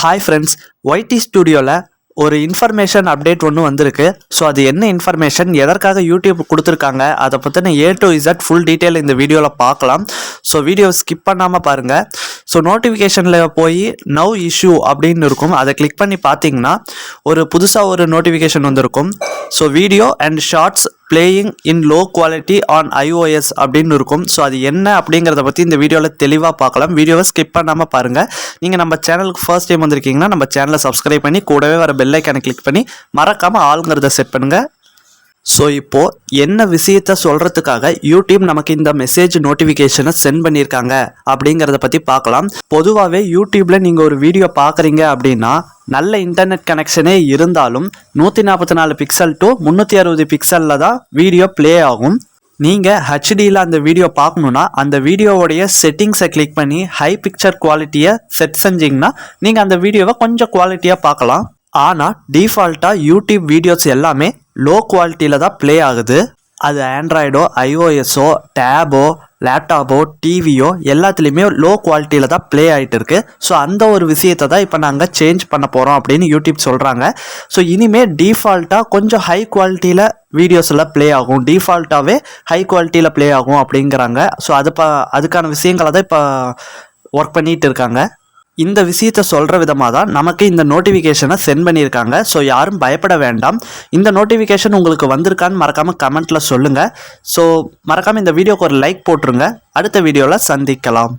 Hi friends, YT ஸ்டுடியோவில் ஒரு information update ஒன்று வந்திருக்கு. ஸோ அது என்ன இன்ஃபர்மேஷன், எதற்காக யூடியூப் கொடுத்துருக்காங்க, அதை பற்றின A to Z full detail இந்த வீடியோவில் பார்க்கலாம். ஸோ வீடியோ ஸ்கிப் பண்ணாமல் பாருங்கள். ஸோ நோட்டிஃபிகேஷனில் போய் நவ் இஷ்யூ அப்படின்னு இருக்கும், அதை கிளிக் பண்ணி பார்த்தீங்கன்னா ஒரு புதுசாக ஒரு நோட்டிஃபிகேஷன் வந்திருக்கும். So video and shorts playing in low quality on iOS அப்படின்னு இருக்கும். ஸோ அது என்ன அப்படிங்கிறத பற்றி இந்த வீடியோவில் தெளிவாக பார்க்கலாம். வீடியோவை ஸ்கிப் பண்ணாமல் பாருங்கள். நீங்கள் நம்ம சேனலுக்கு ஃபர்ஸ்ட் டைம் வந்திருக்கீங்கன்னா நம்ம சேனலை சப்ஸ்கிரைப் பண்ணி கூடவே வர பெல் ஐக்கானை கிளிக் பண்ணி மறக்காமல் ஆளுங்கிறத செட் பண்ணுங்கள். ஸோ இப்போது என்ன விஷயத்த சொல்கிறதுக்காக யூடியூப் நமக்கு இந்த மெசேஜ் நோட்டிஃபிகேஷனை சென்ட் பண்ணியிருக்காங்க அப்படிங்கிறத பற்றி பார்க்கலாம். பொதுவாகவே யூடியூப்பில் நீங்கள் ஒரு வீடியோ பார்க்குறீங்க அப்படின்னா நல்ல இன்டர்நெட் கனெக்ஷனே இருந்தாலும் 144 பிக்சல் டு 360 பிக்சலில் தான் வீடியோ ப்ளே ஆகும். நீங்கள் ஹெச்டியில் அந்த வீடியோ பார்க்கணுன்னா அந்த வீடியோவுடைய செட்டிங்ஸை கிளிக் பண்ணி ஹை பிக்சர் குவாலிட்டியை செட் செஞ்சிங்கன்னா நீங்கள் அந்த வீடியோவை கொஞ்சம் குவாலிட்டியாக பார்க்கலாம். ஆனால் டிஃபால்ட்டாக யூடியூப் வீடியோஸ் எல்லாமே லோ குவாலிட்டியில் தான் ப்ளே ஆகுது. அது ஆண்ட்ராய்டோ, iOSஓ, டேபோ, லேப்டாப்போ, டிவியோ எல்லாத்துலேயுமே லோ குவாலிட்டியில் தான் ப்ளே ஆகிட்டு இருக்கு. ஸோ அந்த ஒரு விஷயத்தை தான் இப்போ நாங்கள் சேஞ்ச் பண்ண போகிறோம் அப்படின்னு யூடியூப் சொல்கிறாங்க. ஸோ இனிமேல் டிஃபால்ட்டாக கொஞ்சம் ஹை குவாலிட்டியில் வீடியோஸ் எல்லாம் ப்ளே ஆகும், டிஃபால்ட்டாகவே ஹை குவாலிட்டியில் ப்ளே ஆகும் அப்படிங்கிறாங்க. ஸோ அதுக்கான விஷயங்களை தான் இப்போ ஒர்க் பண்ணிகிட்டு இருக்காங்க. இந்த விஷயத்தை சொல்கிற விதமாக தான் நமக்கு இந்த நோட்டிஃபிகேஷனை சென்ட் பண்ணியிருக்காங்க. ஸோ யாரும் பயப்பட வேண்டாம். இந்த நோட்டிஃபிகேஷன் உங்களுக்கு வந்திருக்கான்னு மறக்காமல் கமெண்ட்டில் சொல்லுங்கள். ஸோ மறக்காமல் இந்த வீடியோக்கு ஒரு லைக் போட்டுருங்க. அடுத்த வீடியோவில் சந்திக்கலாம்.